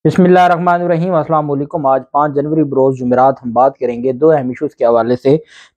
बिस्मिल्लाहिर्रहमानिर्रहीम अस्सलाम वालेकुम। आज 5 जनवरी बरोज़ जुमेरात हम बात करेंगे दो अहम इशूज़ के हवाले से।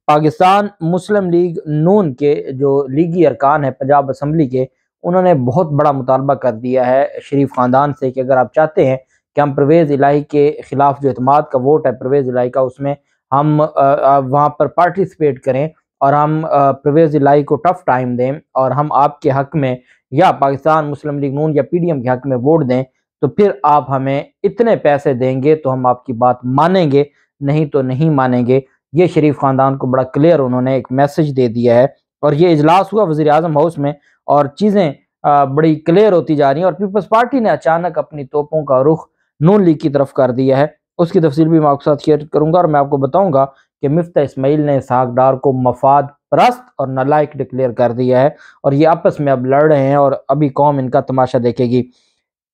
पाकिस्तान मुस्लिम लीग नून के जो लीगी अरकान हैं पंजाब असम्बली के, उन्होंने बहुत बड़ा मुतालबा कर दिया है शरीफ ख़ानदान से कि अगर आप चाहते हैं कि हम परवेज़ इलाही के ख़िलाफ़ जो एतमाद का वोट है परवेज़ इलाही का, उसमें हम वहाँ पर पार्टिसिपेट करें और हम परवेज़ इलाही को टफ़ टाइम दें और हम आपके हक़ में या पाकिस्तान मुस्लिम लीग नून या PDM के हक़ में वोट दें, तो फिर आप हमें इतने पैसे देंगे तो हम आपकी बात मानेंगे, नहीं तो नहीं मानेंगे। ये शरीफ ख़ानदान को बड़ा क्लियर उन्होंने एक मैसेज दे दिया है। और ये इजलास हुआ वज़ीर-ए-आज़म हाउस में और चीज़ें बड़ी क्लियर होती जा रही हैं और पीपल्स पार्टी ने अचानक अपनी तोपों का रुख नून लीग की तरफ कर दिया है। उसकी तफसील भी मैं आपके साथ शेयर करूँगा और मैं आपको बताऊँगा कि मिफ्ता इस्माइल ने इसहाक डार को मफाद परस्त और नालायक डिक्लेयर कर दिया है और ये आपस में अब लड़ रहे हैं और अभी कौम इनका तमाशा देखेगी।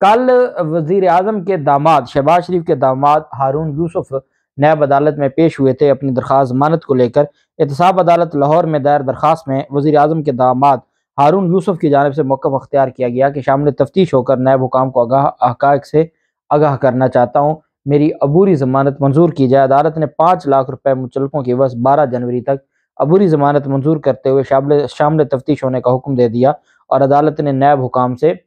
कल वज़ीर आज़म के दामाद शहबाज शरीफ के दामाद हारून यूसुफ नैब अदालत में पेश हुए थे अपनी दरख्वास्त ज़मानत को लेकर। एहतसाब अदालत लाहौर में दायर दरख्वास्त में वज़ीर आज़म के दामाद हारून यूसुफ की जानिब से मौक़िफ़ अख्तियार किया गया कि शामिल तफ्तीश होकर नैब हुकाम को हक़ाइक़ से आगाह करना चाहता हूँ, मेरी अबूरी ज़मानत मंजूर की जाए। अदालत ने 5 लाख रुपये मुचलकों की एवज़ 12 जनवरी तक अबूरी ज़मानत मंजूर करते हुए शामिल तफ्तीश होने का हुक्म दे दिया और अदालत ने नैब हुकाम से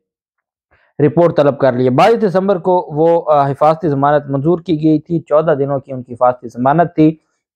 रिपोर्ट तलब कर ली है। 22 दिसंबर को वो हिफाजती ज़मानत मंजूर की गई थी। 14 दिनों की उनकी हिफाजती ज़मानत थी।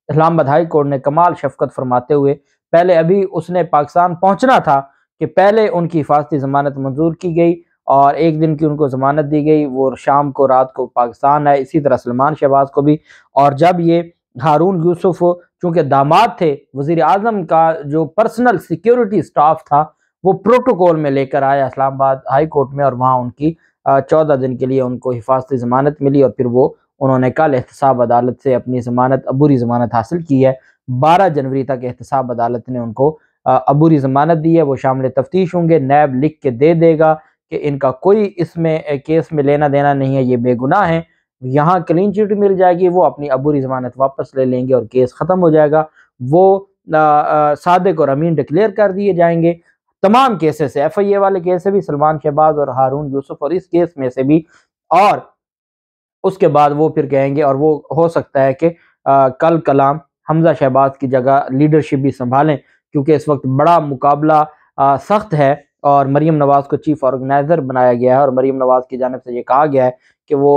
इस्लामाबाद हाई कोर्ट ने कमाल शफ़क़त फरमाते हुए पहले अभी उसने पाकिस्तान पहुँचना था कि पहले उनकी हिफाजती ज़मानत मंजूर की गई और 1 दिन की उनको ज़मानत दी गई। वो शाम को रात को पाकिस्तान आए। इसी तरह सलमान शहबाज को भी। और जब ये हारून यूसुफ चूँकि दामाद थे, वज़ीर आज़म का जो पर्सनल सिक्योरिटी स्टाफ था वो प्रोटोकॉल में लेकर आया इस्लामाबाद हाई कोर्ट में और वहाँ उनकी 14 दिन के लिए उनको हिफाजती ज़मानत मिली और फिर वो उन्होंने कल एहतसाब अदालत से अपनी ज़मानत अबूरी ज़मानत हासिल की है। 12 जनवरी तक एहतसाब अदालत ने उनको अबूरी ज़मानत दी है। वो शामिल तफ्तीश होंगे। नैब लिख के दे देगा कि इनका कोई इसमें केस में लेना देना नहीं है, ये बेगुनाह हैं। यहाँ क्लीन चिट मिल जाएगी, वो अपनी अबूरी ज़मानत वापस ले लेंगे और केस ख़त्म हो जाएगा। वो सादिक और अमीन डिक्लेयर कर दिए जाएंगे। तमाम केसेस से FIA वाले केस से भी सलमान शहबाज और हारून यूसुफ और इस केस में से भी, और उसके बाद वो फिर कहेंगे और वो हो सकता है कि कल कलाम हमजा शहबाज की जगह लीडरशिप भी संभालें क्योंकि इस वक्त बड़ा मुकाबला सख्त है और मरीम नवाज़ को चीफ ऑर्गेनाइज़र बनाया गया है और मरीम नवाज़ की जानिब से ये कहा गया है कि वो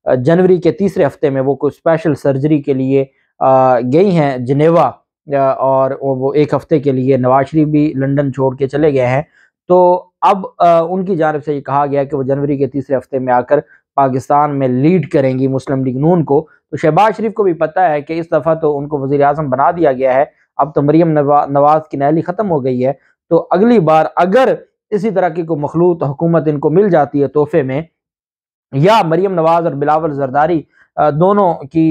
जनवरी के तीसरे हफ्ते में वो कोई स्पेशल सर्जरी के लिए गई हैं जिनेवा और वो 1 हफ्ते के लिए। नवाज शरीफ भी लंदन छोड़ के चले गए हैं। तो अब उनकी जानिब से ये कहा गया कि वो जनवरी के तीसरे हफ्ते में आकर पाकिस्तान में लीड करेंगी मुस्लिम लीग नून को। तो शहबाज शरीफ को भी पता है कि इस दफ़ा तो उनको वज़ीर आज़म बना दिया गया है, अब तो मरीम नवाज़ की नहली ख़त्म हो गई है। तो अगली बार अगर इसी तरह की कोई मखलूत हुकूमत इनको मिल जाती है तोहफे में, या मरीम नवाज़ और बिलावल जरदारी दोनों की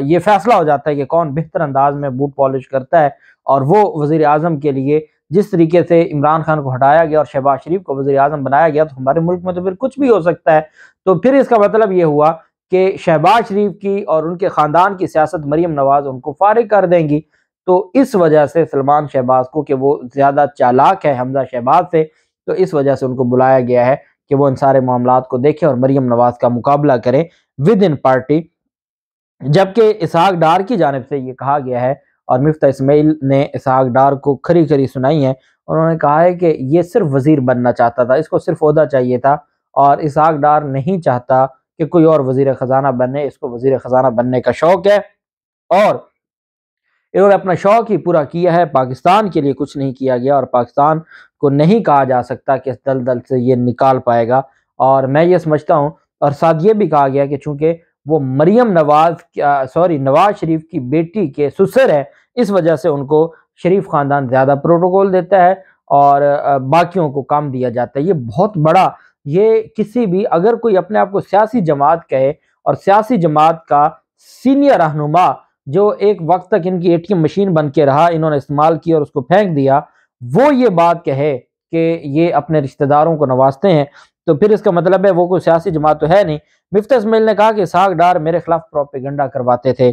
ये फैसला हो जाता है कि कौन बेहतर अंदाज में बूट पॉलिश करता है और वो वज़ीर आज़म के लिए जिस तरीके से इमरान खान को हटाया गया और शहबाज शरीफ को वज़ीर आज़म बनाया गया, तो हमारे मुल्क में तो फिर कुछ भी हो सकता है। तो फिर इसका मतलब ये हुआ कि शहबाज शरीफ की और उनके ख़ानदान की सियासत मरीम नवाज़ उनको फारिग कर देंगी। तो इस वजह से सलमान शहबाज को, कि वो ज़्यादा चालाक है हमजा शहबाज से, तो इस वजह से उनको बुलाया गया है कि वो इन सारे मामलात को देखें और मरीम नवाज़ का मुकाबला करें विद इन पार्टी। जबकि इसहाक डार की जानिब से ये कहा गया है और मिफ्ता इस्माइल ने इसहाक डार को खरी खरी सुनाई है। उन्होंने कहा है कि ये सिर्फ वज़ीर बनना चाहता था, इसको सिर्फ ओहदा चाहिए था और इसहाक डार नहीं चाहता कि कोई और वज़ीर ख़जाना बने, इसको वज़ीर ख़जाना बनने का शौक़ है और इन्होंने अपना शौक़ ही पूरा किया है। पाकिस्तान के लिए कुछ नहीं किया गया और पाकिस्तान को नहीं कहा जा सकता कि इस दलदल से ये निकाल पाएगा। और मैं ये समझता हूँ, और साथ ये भी कहा गया कि चूँकि वो मरीम नवाज शरीफ की बेटी के ससुर है, इस वजह से उनको शरीफ ख़ानदान ज़्यादा प्रोटोकॉल देता है और बाकियों को कम दिया जाता है। ये बहुत बड़ा, ये किसी भी, अगर कोई अपने आप को सियासी जमात कहे और सियासी जमात का सीनियर रहनुमा जो एक वक्त तक इनकी ATM मशीन बन के रहा, इन्होंने इस्तेमाल किया और उसको फेंक दिया, वो ये बात कहे कि ये अपने रिश्तेदारों को नवाजते हैं, तो फिर इसका मतलब है वो कोई सियासी जमात तो है नहीं। मिफ्ता इस्माइल ने कहा कि इसहाक डार मेरे खिलाफ प्रोपेगेंडा करवाते थे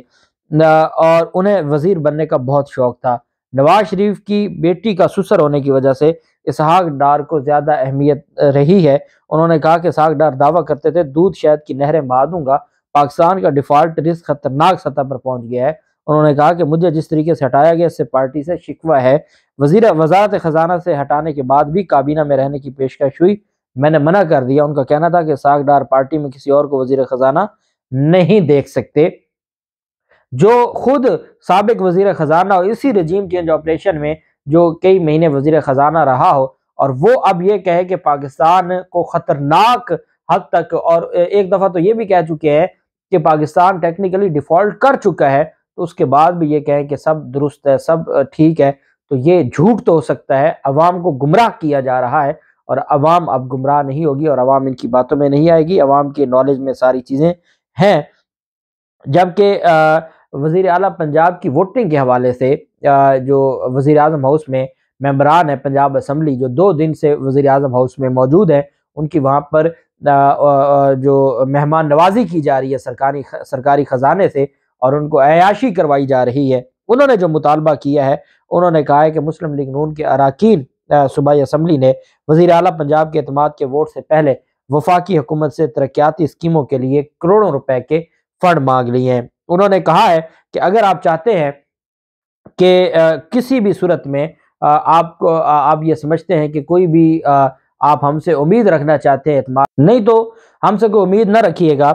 और उन्हें वजीर बनने का बहुत शौक था। नवाज शरीफ की बेटी का ससुर होने की वजह से इसहाक डार को ज्यादा अहमियत रही है। उन्होंने कहा कि इसहाक डार दावा करते थे दूध शहद की नहरें बहा दूंगा, पाकिस्तान का डिफॉल्ट रिस्क खतरनाक सतह पर पहुंच गया है। उन्होंने कहा कि मुझे जिस तरीके से हटाया गया इससे पार्टी से शिकवा है। वजारत खजाना से हटाने के बाद भी काबीना में रहने की पेशकश हुई, मैंने मना कर दिया। उनका कहना था कि इसहाक डार पार्टी में किसी और को वजीर खजाना नहीं देख सकते। जो खुद साबिक वजीर खजाना और इसी रजीम चेंज ऑपरेशन में जो कई महीने वजीर खजाना रहा हो, और वो अब ये कहे कि पाकिस्तान को खतरनाक हद तक, और एक दफा तो ये भी कह चुके हैं कि पाकिस्तान टेक्निकली डिफॉल्ट कर चुका है, तो उसके बाद भी ये कहें कि सब दुरुस्त है, सब ठीक है, तो ये झूठ तो हो सकता है। अवाम को गुमराह किया जा रहा है और अवाम अब गुमराह नहीं होगी और अवाम इनकी बातों में नहीं आएगी। अवाम के नॉलेज में सारी चीजें हैं। जबकि वजीर आला पंजाब की वोटिंग के हवाले से जो वजीर आजम हाउस में मेंबरान है पंजाब असम्बली, जो 2 दिन से वजीर आजम हाउस में मौजूद है, उनकी वहाँ पर जो मेहमान नवाजी की जा रही है सरकारी खजाने से, और उनको अयाशी करवाई जा रही है। उन्होंने जो मुतालबा किया है, उन्होंने कहा है कि मुस्लिम लीग नून के अरकान सूबाई असम्बली ने वजीर आला पंजाब के एतमाद के वोट से पहले वफाकी हुकूमत से तरक्याती स्कीमों के लिए करोड़ों रुपए के फंड मांग लिए हैं। उन्होंने कहा है कि अगर आप चाहते हैं कि किसी भी सूरत में आपको आप ये समझते हैं कि कोई भी आप हमसे उम्मीद रखना चाहते हैं एतमाद, नहीं तो हमसे कोई उम्मीद न रखिएगा।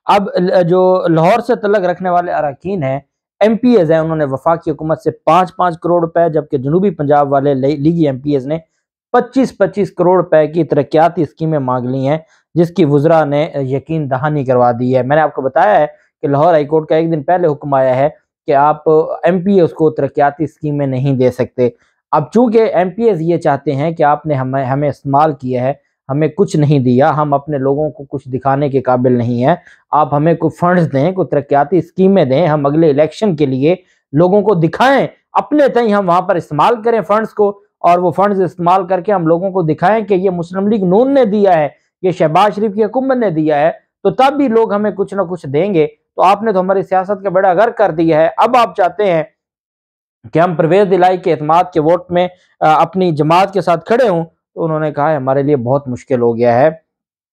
अब जो लाहौर से तल्लक रखने वाले अरकान हैं, MPs हैं, उन्होंने वफाकी हुकूमत से 5-5 करोड़ रुपए, जबकि जनूबी पंजाब वाले लीगी MPs ने 25-25 करोड़ रुपए की तरक्याती स्कीमें मांग ली हैं, जिसकी वज़रा ने यकीन दहानी करवा दी है। मैंने आपको बताया है कि लाहौर हाई कोर्ट का एक दिन पहले हुक्म आया है कि आप MPs को तरक्याती स्कीमें नहीं दे सकते। अब चूंकि MPs ये चाहते हैं कि आपने हमें इस्तेमाल किया है, हमें कुछ नहीं दिया, हम अपने लोगों को कुछ दिखाने के काबिल नहीं है, आप हमें कोई फंड्स दें, कोई तरक्याती स्कीमें दें, हम अगले इलेक्शन के लिए लोगों को दिखाएं, अपने तय हम वहां पर इस्तेमाल करें फंड्स को, और वो फंड्स इस्तेमाल करके हम लोगों को दिखाएं कि ये मुस्लिम लीग नून ने दिया है, ये शहबाज शरीफ की हुकूमत ने दिया है, तो तब भी लोग हमें कुछ ना कुछ देंगे। तो आपने तो हमारी सियासत का बड़ा गर्क कर दिया है। अब आप चाहते हैं कि हम परवेज दिलाई के एतमाद के वोट में अपनी जमात के साथ खड़े हों, तो उन्होंने कहा है हमारे लिए बहुत मुश्किल हो गया है,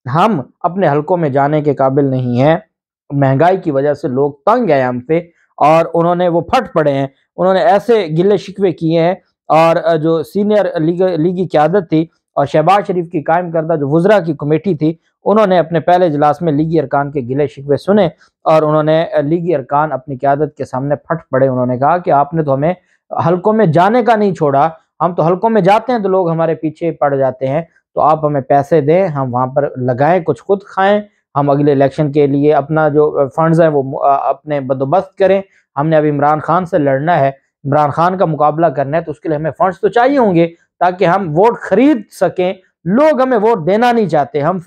हम अपने हलकों में जाने के काबिल नहीं है, महंगाई की वजह से लोग तंग हैं हम पे, और उन्होंने वो फट पड़े हैं। उन्होंने ऐसे गिले शिकवे किए हैं, और जो सीनियर लीगी क़यादत थी और शहबाज शरीफ की कायम करदा जो वज़रा की कमेटी थी, उन्होंने अपने पहले इजलास में लीगी अरकान के गिले शिकवे सुने, और उन्होंने लीगी अरकान अपनी क़यादत के सामने फट पड़े। उन्होंने कहा कि आपने तो हमें हलकों में जाने का नहीं छोड़ा, हम तो हलकों में जाते हैं तो लोग हमारे पीछे पड़ जाते हैं, तो आप हमें पैसे दें, हम वहाँ पर लगाएं, कुछ खुद खाएं, हम अगले इलेक्शन के लिए अपना जो फंड्स हैं वो अपने बंदोबस्त करें। हमने अब इमरान खान से लड़ना है, इमरान खान का मुकाबला करना है, तो उसके लिए हमें फंड्स तो चाहिए होंगे ताकि हम वोट खरीद सकें। लोग हमें वोट देना नहीं चाहते, हम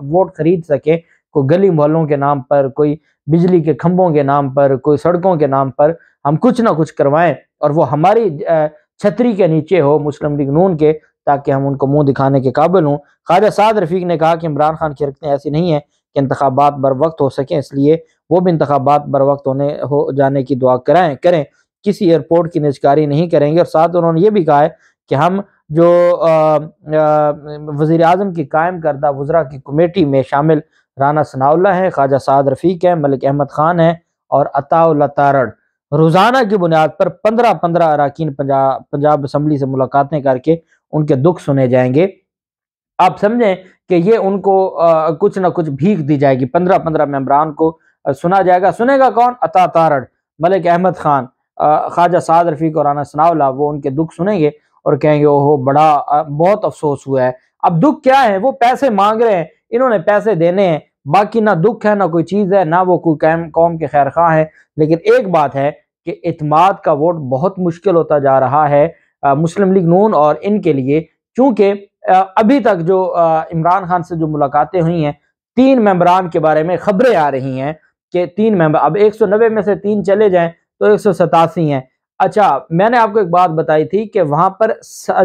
वोट खरीद सकें, कोई गली मोहल्लों के नाम पर, कोई बिजली के खंभों के नाम पर, कोई सड़कों के नाम पर हम कुछ ना कुछ करवाएं, और वो हमारी छतरी के नीचे हो मुस्लिम लीग नून के, ताकि हम उनको मुंह दिखाने के काबिल हों। ख्वाजा साद रफीक ने कहा कि इमरान खान की हरकतें ऐसी नहीं है कि इंतखाबात बर वक्त हो सकें, इसलिए वो भी इंतखाबात बर वक्त हो जाने की दुआ करें, किसी एयरपोर्ट की निजकारी नहीं करेंगे। और साथ उन्होंने ये भी कहा है कि हम जो वज़ीर आज़म की कायम करदा वज़रा की कमेटी में शामिल राना सनाउल्लाह हैं, ख्वाजा साद रफीक हैं, मलिक अहमद खान हैं और अताउल्लाह तारड़, रोजाना की बुनियाद पर 15-15 अरकान पंजाब असम्बली से मुलाकातें करके उनके दुख सुने जाएंगे। आप समझें कि ये उनको कुछ ना कुछ भीख दी जाएगी, 15-15 मेंबरान को सुना जाएगा। सुनेगा कौन? अता तारड़, मलिक अहमद खान, ख्वाजा साद रफीक और राना सनाउल्लाह, वो उनके दुख सुनेंगे और कहेंगे ओहो बड़ा बहुत अफसोस हुआ है। अब दुख क्या है? वो पैसे मांग रहे हैं, इन्होंने पैसे देने हैं, बाकी ना दुख है ना कोई चीज़ है, ना वो कोई कौम के खैर खा है। लेकिन एक बात है कि इत्माद का वोट बहुत मुश्किल होता जा रहा है मुस्लिम लीग नून और इनके लिए, क्योंकि अभी तक जो इमरान खान से जो मुलाकातें हुई हैं, 3 मेंबरान के बारे में खबरें आ रही हैं कि 3 मेंबर, अब 190 में से 3 चले जाएं तो 187 हैं। अच्छा, मैंने आपको एक बात बताई थी कि वहां पर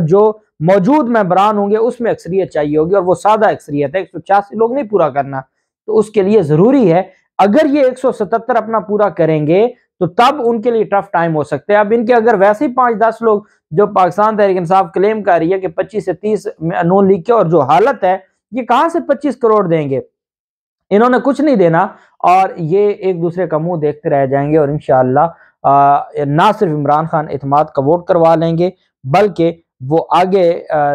जो मौजूद मेंबरान होंगे उसमें अक्सरियत चाहिए होगी, और वो सादा अक्सरियत है, 186 लोग नहीं पूरा करना। तो उसके लिए जरूरी है, अगर ये 177 अपना पूरा करेंगे तो तब उनके लिए टफ टाइम हो सकते हैं। अब इनके अगर वैसे ही 5-10 लोग, जो पाकिस्तान तहरीक इंसाफ क्लेम कर रही है कि 25 से 30 नून लीग के, और जो हालत है, ये कहां से 25 करोड़ देंगे? इन्होंने कुछ नहीं देना और ये एक दूसरे का मुंह देखते रह जाएंगे और इंशाअल्लाह ना सिर्फ इमरान खान एतमाद का वोट करवा लेंगे, बल्कि वो आगे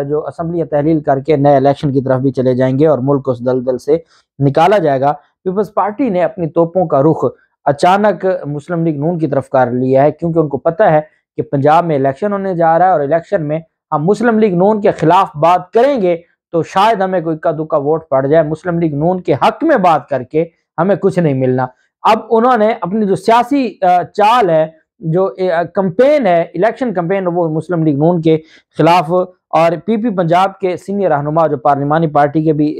जो असम्बली तहलील करके नए इलेक्शन की तरफ भी चले जाएंगे और मुल्क को उस दलदल से निकाला जाएगा। पीपल्स पार्टी ने अपनी तोपों का रुख अचानक मुस्लिम लीग नून की तरफ कर लिया है, क्योंकि उनको पता है कि पंजाब में इलेक्शन होने जा रहा है और इलेक्शन में हम मुस्लिम लीग नून के खिलाफ बात करेंगे तो शायद हमें कोई इक्का दुक्का वोट पड़ जाए। मुस्लिम लीग नून के हक में बात करके हमें कुछ नहीं मिलना। अब उन्होंने अपनी जो सियासी चाल है, जो कंपेन है, इलेक्शन कंपेन, वो मुस्लिम लीग नून के खिलाफ, और पीपी पंजाब के सीनियर रहनुमा जो पार्लिमानी पार्टी के भी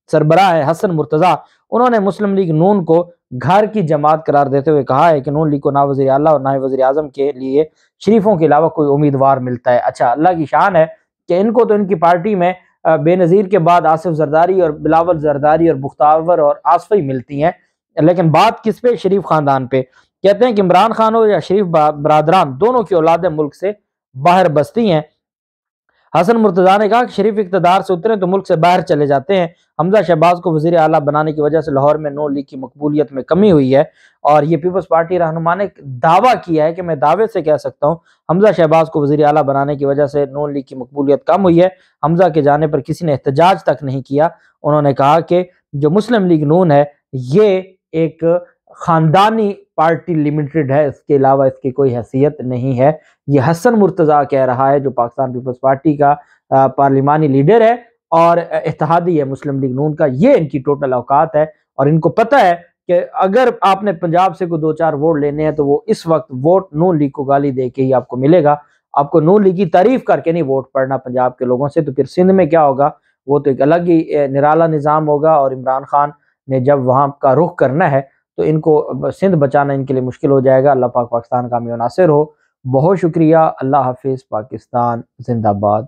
सरबराह है हसन मुर्तजा, उन्होंने मुस्लिम लीग नून को घर की जमात करार देते हुए कहा है कि नून लीग को ना वज़ीर आला और ना ही वज़ीर आज़म के लिए शरीफों के अलावा कोई उम्मीदवार मिलता है। अच्छा, अल्लाह की शान है कि इनको तो इनकी पार्टी में बेनज़ीर के बाद आसिफ जरदारी और बिलावल जरदारी और मुख्तावर और आसफ़ा ही मिलती हैं, लेकिन बात किस पे? शरीफ खानदान पे। कहते हैं कि इमरान खान हो या शरीफ बरादरान, दोनों की औलादें मुल्क से बाहर बसती हैं। हसन मुर्तजा ने कहा कि शरीफ इक़्तिदार से उतरे तो मुल्क से बाहर चले जाते हैं। हमजा शहबाज को वज़ीर आला बनाने की वजह से लाहौर में नून लीग की मकबूलियत में कमी हुई है, और ये पीपल्स पार्टी रहनुमा ने दावा किया है कि मैं दावे से कह सकता हूँ हमजा शहबाज को वज़ीर आला बनाने की वजह से नून लीग की मकबूलियत कम हुई है। हमजा के जाने पर किसी ने एहतजाज तक नहीं किया। उन्होंने कहा कि जो मुस्लिम लीग नून है ये एक खानदानी पार्टी लिमिटेड है, इसके अलावा इसकी कोई हैसियत नहीं है। ये हसन मुर्तजा कह रहा है, जो पाकिस्तान पीपल्स पार्टी का पार्लिमानी लीडर है और इत्तेहादी है मुस्लिम लीग नून का। ये इनकी टोटल औकात है और इनको पता है कि अगर आपने पंजाब से कोई 2-4 वोट लेने हैं तो वो इस वक्त वोट नून लीग को गाली दे के ही आपको मिलेगा। आपको नून लीग की तारीफ करके नहीं वोट पड़ना पंजाब के लोगों से। तो फिर सिंध में क्या होगा? वो तो एक अलग ही निराला निज़ाम होगा, और इमरान खान ने जब वहाँ का रुख करना है तो इनको सिंध बचाना इनके लिए मुश्किल हो जाएगा। अल्लाह पाक पाकिस्तान का हमें नासिर हो। बहुत शुक्रिया। अल्लाह हाफिज़। पाकिस्तान जिंदाबाद।